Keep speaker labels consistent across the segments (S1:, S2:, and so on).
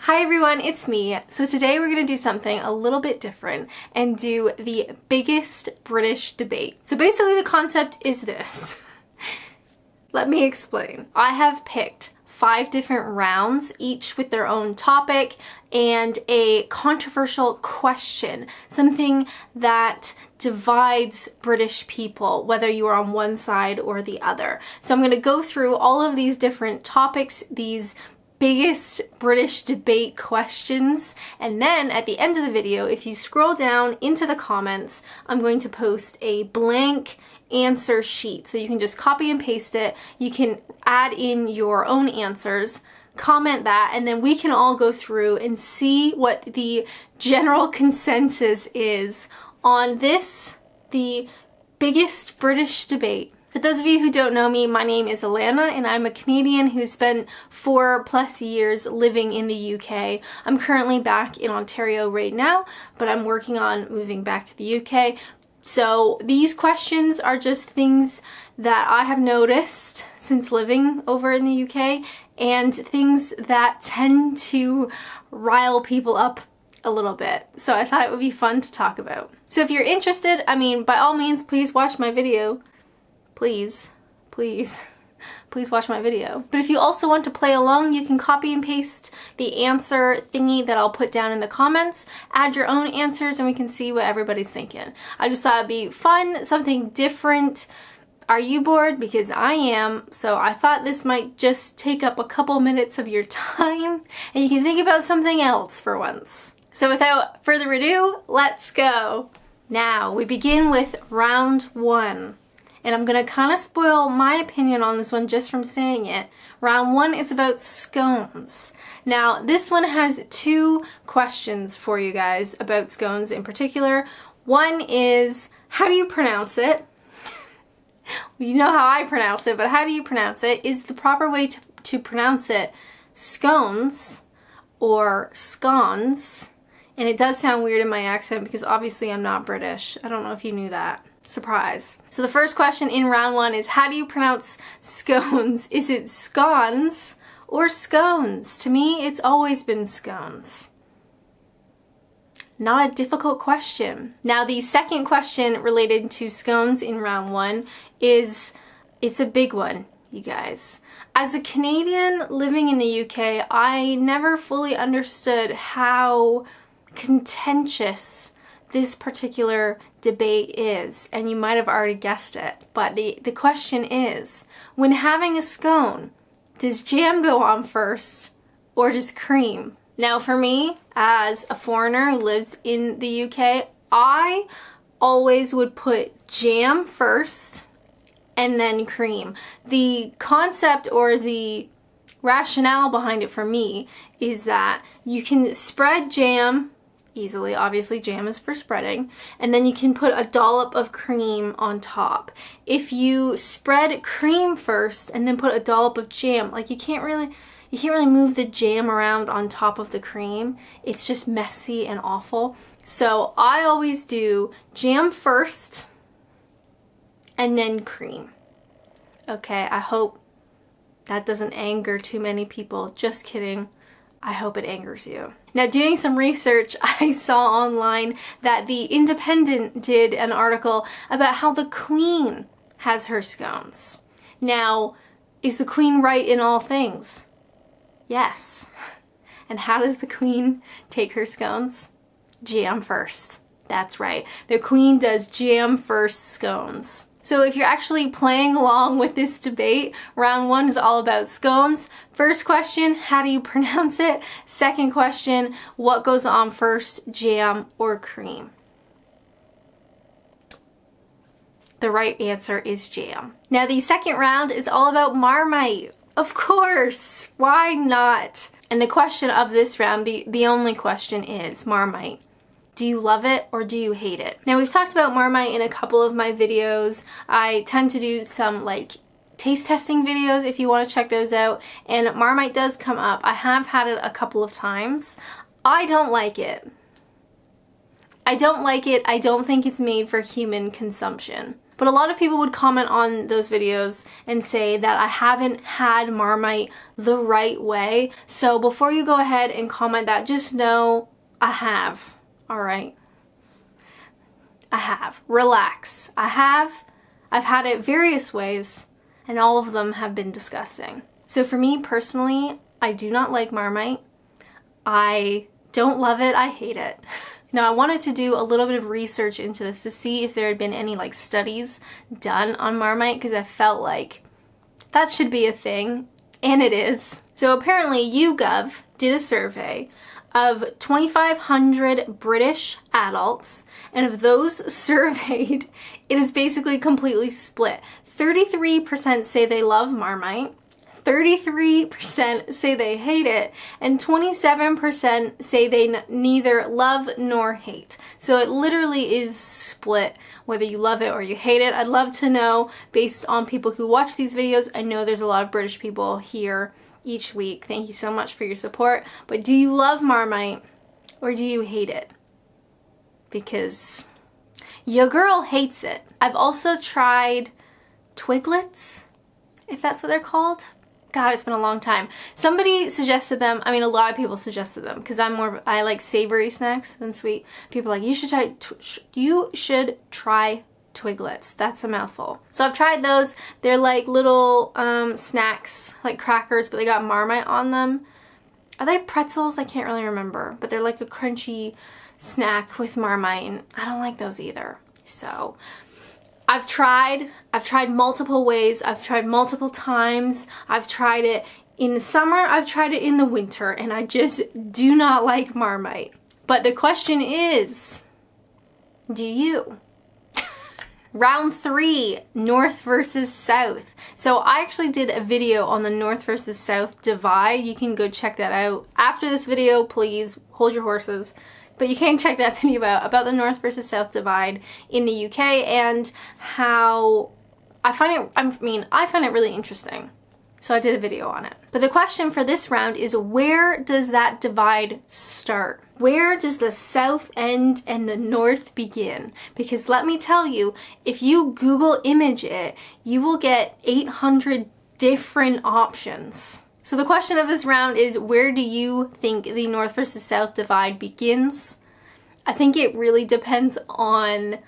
S1: Hi everyone, it's me. So today we're going to do something a little bit different and do the biggest British debate. So basically the concept is this. Let me explain. I have picked 5 different rounds, each with their own topic and a controversial question, something that divides British people, whether you are on one side or the other. So I'm going to go through all of these different topics, these biggest British debate questions, and then at the end of the video, if you scroll down into the comments, I'm going to post a blank answer sheet. So you can just copy and paste it. You can add in your own answers, comment that, and then we can all go through and see what the general consensus is on this, the biggest British debate. For those of you who don't know me, my name is Alanna and I'm a Canadian who spent 4+ years living in the UK. I'm currently back in Ontario right now, but I'm working on moving back to the UK. So these questions are just things that I have noticed since living over in the UK and things that tend to rile people up a little bit. So I thought it would be fun to talk about. So if you're interested, I mean, by all means, please watch my video. Please watch my video. But if you also want to play along, you can copy and paste the answer thingy that I'll put down in the comments, add your own answers, and we can see what everybody's thinking. I just thought it'd be fun, something different. Are you bored? Because I am, so I thought this might just take up a couple minutes of your time, and you can think about something else for once. So without further ado, let's go. Now, we begin with round 1. And I'm gonna kind of spoil my opinion on this one just from saying it. Round 1 is about scones. Now, this one has 2 questions for you guys about scones in particular. One is, how do you pronounce it? You know how I pronounce it, but how do you pronounce it? Is the proper way to pronounce it scones or scones? And it does sound weird in my accent because obviously I'm not British. I don't know if you knew that. Surprise. So the first question in round 1 is, how do you pronounce scones? Is it scones or scones? To me, it's always been scones. Not a difficult question. Now the second question related to scones in round 1 is, it's a big one, you guys. As a Canadian living in the UK, I never fully understood how contentious this particular debate is, and you might have already guessed it, but the question is, when having a scone, does jam go on first or does cream? Now for me, as a foreigner who lives in the UK, I always would put jam first and then cream. The concept or the rationale behind it for me is that you can spread jam easily. Obviously jam is for spreading, and then you can put a dollop of cream on top. If you spread cream first and then put a dollop of jam, like you can't really move the jam around on top of the cream. It's just messy and awful. So I always do jam first and then cream. Okay, I hope that doesn't anger too many people. Just kidding. I hope it angers you. Now, doing some research, I saw online that The Independent did an article about how the Queen has her scones. Now, is the Queen right in all things? Yes. And how does the Queen take her scones? Jam first. That's right. The Queen does jam first scones. So if you're actually playing along with this debate, round 1 is all about scones. First question, how do you pronounce it? Second question, what goes on first, jam or cream? The right answer is jam. Now the second round is all about Marmite. Of course, why not? And the question of this round, the only question is Marmite. Do you love it or do you hate it? Now we've talked about Marmite in a couple of my videos. I tend to do some like taste testing videos if you want to check those out, and Marmite does come up. I have had it a couple of times. I don't like it. I don't like it. I don't think it's made for human consumption. But a lot of people would comment on those videos and say that I haven't had Marmite the right way. So before you go ahead and comment that, just know I have, all right? I have. Relax. I've had it various ways, and all of them have been disgusting. So for me personally, I do not like Marmite. I don't love it, I hate it. Now I wanted to do a little bit of research into this to see if there had been any like studies done on Marmite, because I felt like that should be a thing, and it is. So apparently YouGov did a survey of 2,500 British adults, and of those surveyed, it is basically completely split. 33% say they love Marmite, 33% say they hate it, and 27% say they neither love nor hate. So it literally is split whether you love it or you hate it. I'd love to know, based on people who watch these videos. I know there's a lot of British people here each week. Thank you so much for your support. But do you love Marmite or do you hate it? Because your girl hates it. I've also tried Twiglets, if that's what they're called. God, it's been a long time. Somebody suggested them. I mean, a lot of people suggested them because I like savory snacks than sweet. People are like, you should try Twiglets. That's a mouthful. So I've tried those. They're like little snacks, like crackers, but they got Marmite on them. Are they pretzels? I can't really remember, but they're like a crunchy snack with Marmite, and I don't like those either. So I've tried multiple ways. I've tried multiple times. I've tried it in the summer. I've tried it in the winter, and I just do not like Marmite. But the question is, do you? Round 3, North versus South. So I actually did a video on the North versus South divide. You can go check that out. After this video, please hold your horses. But you can check that video out about the North versus South divide in the UK and how I find it really interesting. So I did a video on it. But the question for this round is, where does that divide start? Where does the South end and the North begin? Because let me tell you, if you Google image it, you will get 800 different options. So the question of this round is, where do you think the North versus South divide begins? I think it really depends on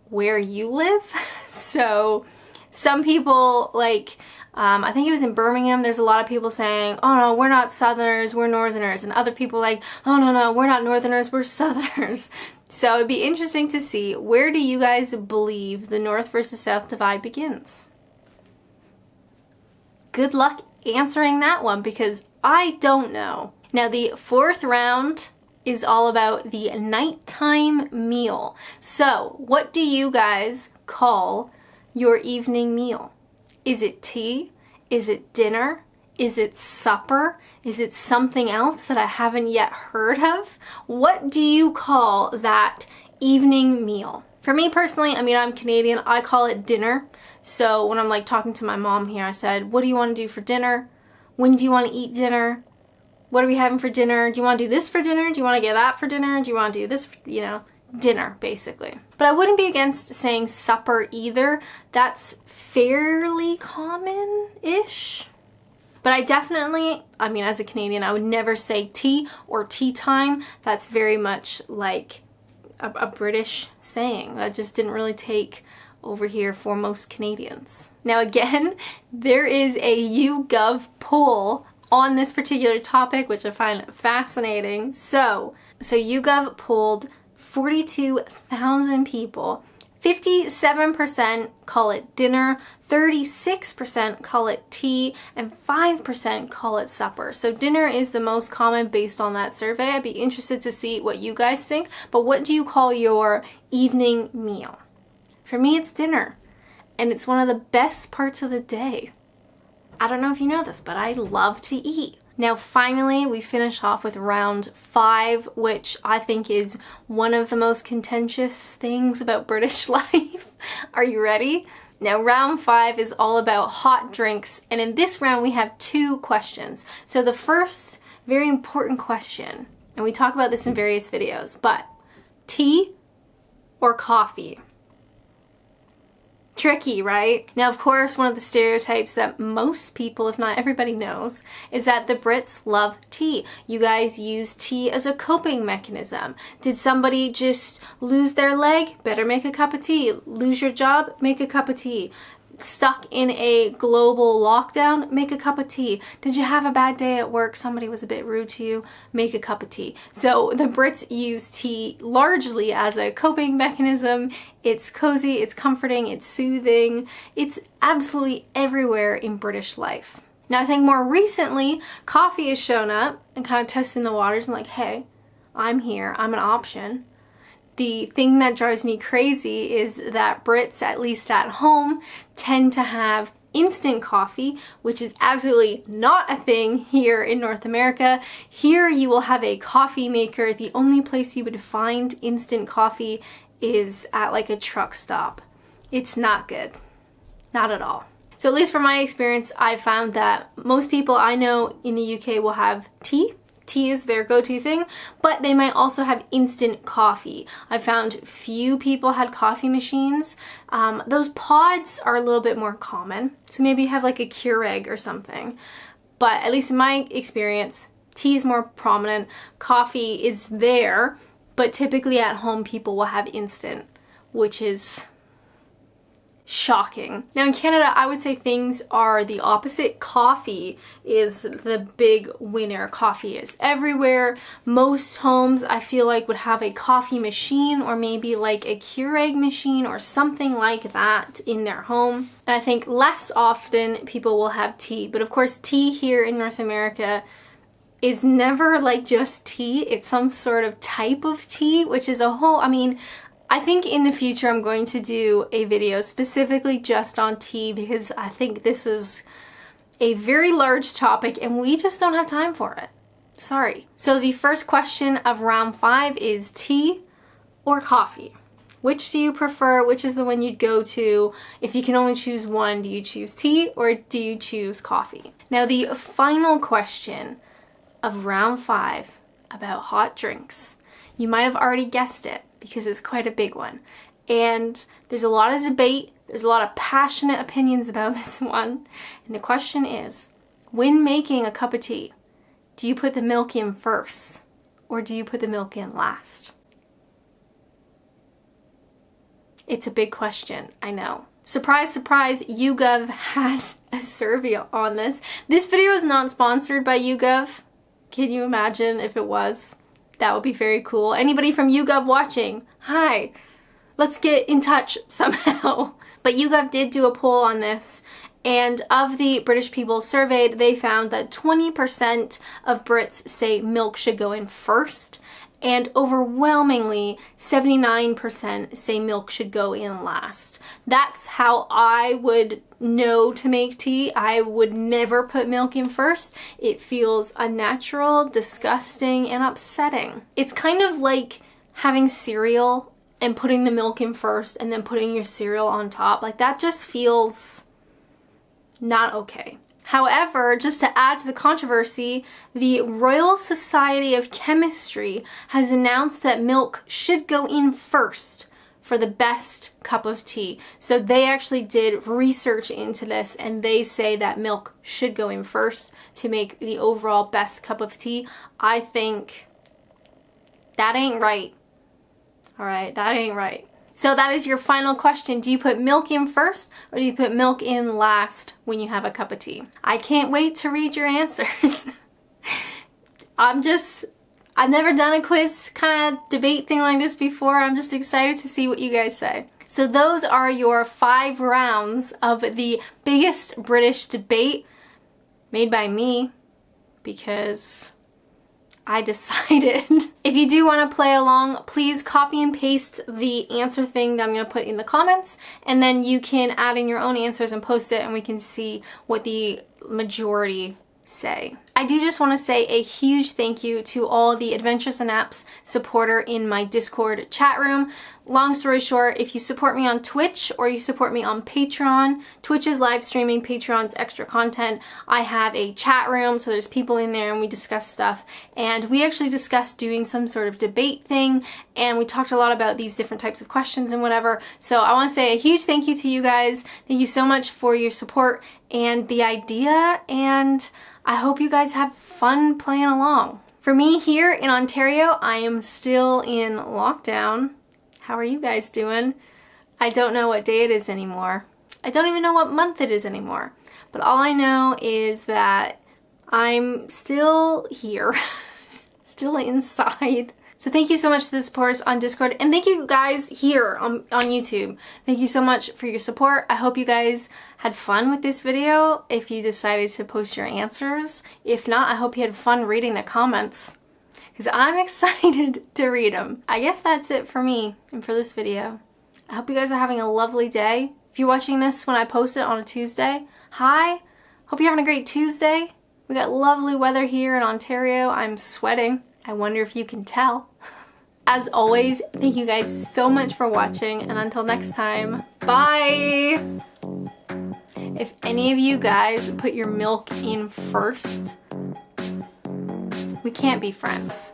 S1: where you live. So some people, like, I think it was in Birmingham, there's a lot of people saying, oh no, we're not Southerners, we're Northerners. And other people like, oh no, we're not Northerners, we're Southerners. So it'd be interesting to see, where do you guys believe the North versus South divide begins? Good luck answering that one, because I don't know. Now the 4th round is all about the nighttime meal. So what do you guys call your evening meal? Is it tea? Is it dinner? Is it supper? Is it something else that I haven't yet heard of? What do you call that evening meal? For me personally, I mean, I'm Canadian, I call it dinner. So when I'm like talking to my mom here, I said, what do you want to do for dinner? When do you want to eat dinner? What are we having for dinner? Do you want to do this for dinner? Do you want to get that for dinner? Do you want to do this, dinner, basically. But I wouldn't be against saying supper either. That's fairly common-ish. But I definitely, as a Canadian, I would never say tea or tea time. That's very much like a British saying. That just didn't really take over here for most Canadians. Now again, there is a YouGov poll on this particular topic, which I find fascinating. So YouGov polled 42,000 people. 57% call it dinner, 36% call it tea, and 5% call it supper. So dinner is the most common based on that survey. I'd be interested to see what you guys think, but what do you call your evening meal? For me, it's dinner, and it's one of the best parts of the day. I don't know if you know this, but I love to eat. Now finally, we finish off with round 5, which I think is one of the most contentious things about British life. Are you ready? Now round 5 is all about hot drinks, and in this round we have 2 questions. So the first very important question, and we talk about this in various videos, but tea or coffee? Tricky, right? Now, of course, one of the stereotypes that most people, if not everybody, knows is that the Brits love tea. You guys use tea as a coping mechanism. Did somebody just lose their leg? Better make a cup of tea. Lose your job? Make a cup of tea. Stuck in a global lockdown? Make a cup of tea. Did you have a bad day at work? Somebody was a bit rude to you? Make a cup of tea. So the Brits use tea largely as a coping mechanism. It's cozy, it's comforting, it's soothing. It's absolutely everywhere in British life. Now, I think more recently, coffee has shown up and kind of testing the waters and like, hey, I'm here, I'm an option. The thing that drives me crazy is that Brits, at least at home, tend to have instant coffee, which is absolutely not a thing here in North America. Here you will have a coffee maker. The only place you would find instant coffee is at like a truck stop. It's not good. Not at all. So at least from my experience, I found that most people I know in the UK will have tea. Tea is their go-to thing, but they might also have instant coffee. I found few people had coffee machines. Those pods are a little bit more common, so maybe you have like a Keurig or something. But at least in my experience, tea is more prominent. Coffee is there, but typically at home people will have instant, which is shocking. Now in Canada, I would say things are the opposite. Coffee is the big winner. Coffee is everywhere. Most homes, I feel like, would have a coffee machine or maybe like a Keurig machine or something like that in their home. And I think less often people will have tea. But of course, tea here in North America is never like just tea. It's some sort of type of tea, which is a whole, I think in the future I'm going to do a video specifically just on tea because I think this is a very large topic and we just don't have time for it. Sorry. So the first question of round 5 is tea or coffee? Which do you prefer? Which is the one you'd go to? If you can only choose one, do you choose tea or do you choose coffee? Now the final question of round 5 about hot drinks. You might have already guessed it, because it's quite a big one. And there's a lot of debate, there's a lot of passionate opinions about this one. And the question is, when making a cup of tea, do you put the milk in first or do you put the milk in last? It's a big question, I know. Surprise, surprise, YouGov has a survey on this. This video is not sponsored by YouGov. Can you imagine if it was? That would be very cool. Anybody from YouGov watching? Hi, let's get in touch somehow. But YouGov did do a poll on this, and of the British people surveyed, they found that 20% of Brits say milk should go in first, and overwhelmingly 79% say milk should go in last. That's how I would know to make tea. I would never put milk in first. It feels unnatural, disgusting, and upsetting. It's kind of like having cereal and putting the milk in first and then putting your cereal on top. Like that just feels not okay. However, just to add to the controversy, the Royal Society of Chemistry has announced that milk should go in first for the best cup of tea. So they actually did research into this and they say that milk should go in first to make the overall best cup of tea. I think that ain't right. All right, that ain't right. So that is your final question. Do you put milk in first or do you put milk in last when you have a cup of tea? I can't wait to read your answers. I've never done a quiz kind of debate thing like this before. I'm just excited to see what you guys say. So those are your 5 rounds of the biggest British debate made by me because I decided. If you do want to play along, please copy and paste the answer thing that I'm going to put in the comments, and then you can add in your own answers and post it and we can see what the majority say. I do just want to say a huge thank you to all the Adventures in Apps supporter in my Discord chat room. Long story short, if you support me on Twitch or you support me on Patreon, Twitch is live streaming, Patreon's extra content. I have a chat room, so there's people in there and we discuss stuff. And we actually discussed doing some sort of debate thing, and we talked a lot about these different types of questions and whatever. So I want to say a huge thank you to you guys. Thank you so much for your support and the idea, and I hope you guys have fun playing along. For me here in Ontario, I am still in lockdown. How are you guys doing? I don't know what day it is anymore. I don't even know what month it is anymore. But all I know is that I'm still here, still inside. So thank you so much to the supporters on Discord, and thank you guys here on YouTube. Thank you so much for your support. I hope you guys had fun with this video if you decided to post your answers. If not, I hope you had fun reading the comments, because I'm excited to read them. I guess that's it for me and for this video. I hope you guys are having a lovely day. If you're watching this when I post it on a Tuesday, hi. Hope you're having a great Tuesday. We got lovely weather here in Ontario. I'm sweating. I wonder if you can tell. As always, thank you guys so much for watching, and until next time, bye! If any of you guys put your milk in first, we can't be friends.